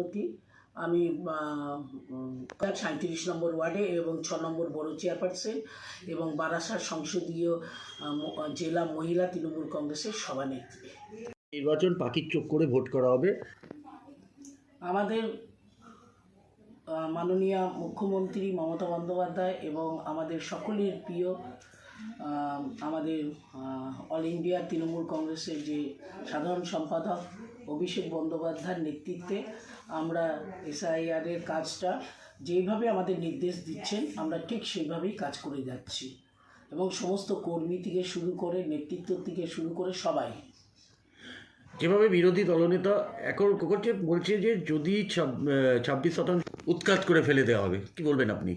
চক্রবর্তী। আমি 37 নম্বর ওয়ার্ডে এবং 6 নম্বর বড় চেয়ারপারসন এবং বারাসাত সংসদীয় জেলা মহিলা তৃণমূল কংগ্রেসের সভানেত্রী। নির্বাচন পাখির চোখ করে ভোট করা হবে। আমাদের মাননীয় মুখ্যমন্ত্রী মমতা বন্দ্যোপাধ্যায় এবং আমাদের সকলের প্রিয় আমাদের অল ইন্ডিয়া তৃণমূল কংগ্রেসের যে সাধারণ সম্পাদক অভিষেক বন্দ্যোপাধ্যায়ের নেতৃত্বে আমরা এসআইআরের কাজটা যেইভাবে আমাদের নির্দেশ দিচ্ছেন আমরা ঠিক সেইভাবেই কাজ করে যাচ্ছি এবং সমস্ত কর্মী থেকে শুরু করে নেতৃত্ব থেকে শুরু করে সবাই। যেভাবে বিরোধী দলনেতা এখন বলছে যে যদি 26% উৎখাত করে ফেলে দেওয়া হবে, কি বলবেন আপনি?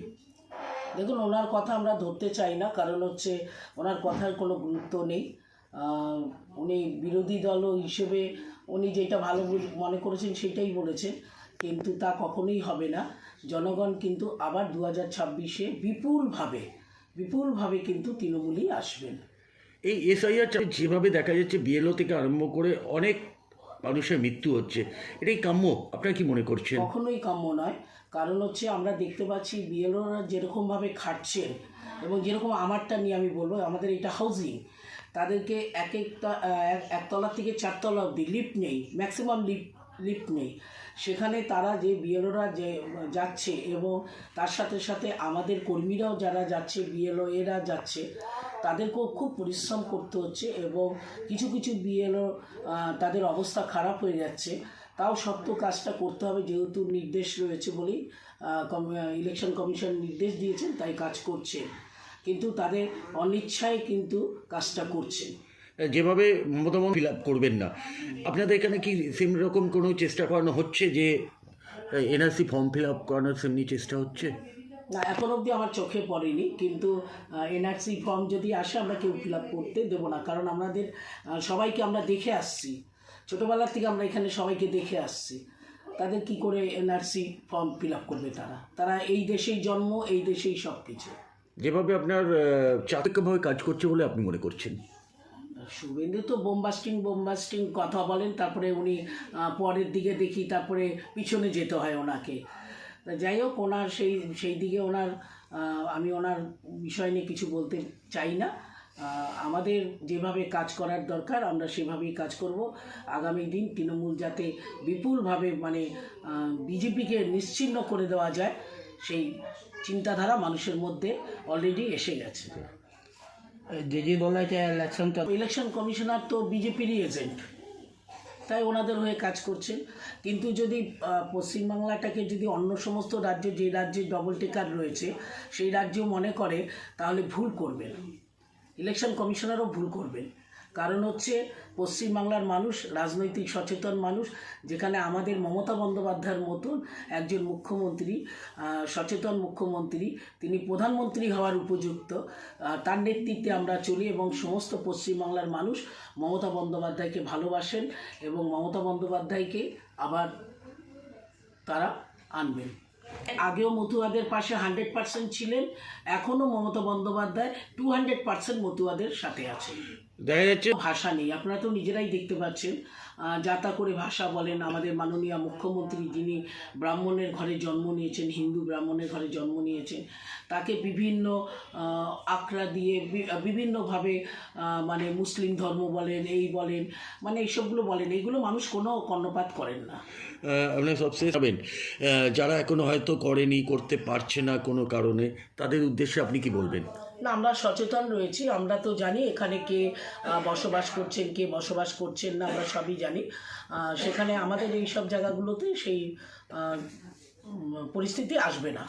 দেখুন, ওনার কথা আমরা ধরতে চাই না, কারণ হচ্ছে ওনার কথার কোনো গুরুত্ব নেই। উনি বিরোধী দল হিসেবে উনি যেটা ভালো মনে করেছেন সেটাই বলেছেন, কিন্তু তা কখনোই হবে না। জনগণ কিন্তু আবার 2026-এ বিপুলভাবে কিন্তু তৃণমূলই আসবেন। এই এসআইআর যেভাবে দেখা যাচ্ছে বিএলও থেকে আরম্ভ করে অনেক মানুষের মৃত্যু হচ্ছে, এটাই কাম্য? আপনারা কি মনে করছেন? কখনোই কাম্য নয়, কারণ হচ্ছে আমরা দেখতে পাচ্ছি বিএলওরা যেরকমভাবে খাটছেন এবং যেরকম আমারটা নিয়ে আমি বলবো, আমাদের এটা হাউজিং, তাদেরকে একতলা থেকে 4 তলা অবধি লিফট নেই, ম্যাক্সিমাম লিফট নেই। সেখানে তারা যে বিএলওরা যে যাচ্ছে এবং তার সাথে সাথে আমাদের কর্মীরাও যারা যাচ্ছে, বিএলও এরা যাচ্ছে, তাদেরকেও খুব পরিশ্রম করতে হচ্ছে এবং কিছু বিএলও তাদের অবস্থা খারাপ হয়ে যাচ্ছে। তাও সত্য কাজটা করতে হবে, যেহেতু নির্দেশ রয়েছে বলেই ইলেকশন কমিশন নির্দেশ দিয়েছেন, তাই কাজ করছে, কিন্তু তাদের অনিচ্ছায় কিন্তু কাজটা করছে। যেভাবে মতামত ফিল আপ করবেন না, আপনাদের এখানে কি সেম রকম কোনো চেষ্টা করানো হচ্ছে যে এনআরসি ফর্ম ফিল আপ করানোর সেমনি চেষ্টা হচ্ছে? না, এখন অবধি আমার চোখে পড়েনি, কিন্তু এনআরসি ফর্ম যদি আসে আমরা কেউ ফিল আপ করতে দেবো না, কারণ আমাদের সবাইকে আমরা দেখে আসছি, ছোটোবেলার থেকে আমরা এখানে সবাইকে দেখে আসছি। তাদের কি করে এনআরসি ফর্ম ফিল আপ করবে? তারা এই দেশেই জন্ম, এই দেশেই সব কিছু। যেভাবে আপনার চাতকভাবে কাজ করছে বলে আপনি মনে করছেন? শুভেন্দু তো বোমবাস্টিং কথা বলেন, তারপরে উনি পরের দিকে দেখি তারপরে পিছনে যেতে হয় ওনাকে। যাই হোক, ওনার সেই দিকে আমি ওনার বিষয় নিয়ে কিছু বলতে চাই না। আমাদের যেভাবে কাজ করার দরকার আমরা সেভাবেই কাজ করব। আগামী দিন তৃণমূল যাতে বিপুলভাবে বিজেপিকে নিশ্চিহ্ন করে দেওয়া যায়, সেই চিন্তাধারা মানুষের মধ্যে অলরেডি এসে গেছে। যে বলেছে ইলেকশন কমিশনার তো বিজেপিরই এজেন্ট, তাই ওনাদের হয়ে কাজ করছেন। কিন্তু যদি পশ্চিমবাংলাটাকে যদি অন্য সমস্ত রাজ্য, যে রাজ্যে ডবল টেকার রয়েছে সেই রাজ্য মনে করে, তাহলে ভুল করবেন, ইলেকশন কমিশনারও ভুল করবেন। কারণ হচ্ছে পশ্চিমবাংলার মানুষ রাজনৈতিক সচেতন মানুষ, যেখানে আমাদের মমতা বন্দ্যোপাধ্যায়ের মতন একজন মুখ্যমন্ত্রী, সচেতন মুখ্যমন্ত্রী, তিনি প্রধানমন্ত্রী হওয়ার উপযুক্ত, তার নেতৃত্বে আমরা চলি এবং সমস্ত পশ্চিমবাংলার মানুষ মমতা বন্দ্যোপাধ্যায়কে ভালোবাসেন এবং মমতা বন্দ্যোপাধ্যায়কে আবার তারা আনবেন। আগেও মতুয়াদের পাশে 100% ছিলেন, এখনও মমতা বন্দ্যোপাধ্যায় 200% মতুয়াদের সাথে আছে। দেখা যাচ্ছে ভাষা নেই, আপনারা তো নিজেরাই দেখতে পাচ্ছেন, যাতা করে ভাষা বলেন। আমাদের মাননীয় মুখ্যমন্ত্রী, যিনি ব্রাহ্মণের ঘরে জন্ম নিয়েছেন, হিন্দু ব্রাহ্মণের ঘরে জন্ম নিয়েছেন, তাকে বিভিন্ন আঁকড়া দিয়ে বিভিন্নভাবে মুসলিম ধর্ম বলেন, এই বলেন, এইসবগুলো বলেন, এইগুলো মানুষ কোনো কর্ণপাত করেন না। আপনি সবশেষ যাবেন যারা এখনো হয়তো করতে পারছে না কোনো কারণে, তাদের উদ্দেশ্যে আপনি কি বলবেন? না, আমরা সচেতন রয়েছি, আমরা তো জানি এখানে কে বসবাস করছেন, কে বসবাস করছেন না, আমরা সবই জানি। সেখানে আমাদের এই সব জায়গাগুলোতে সেই পরিস্থিতি আসবে না।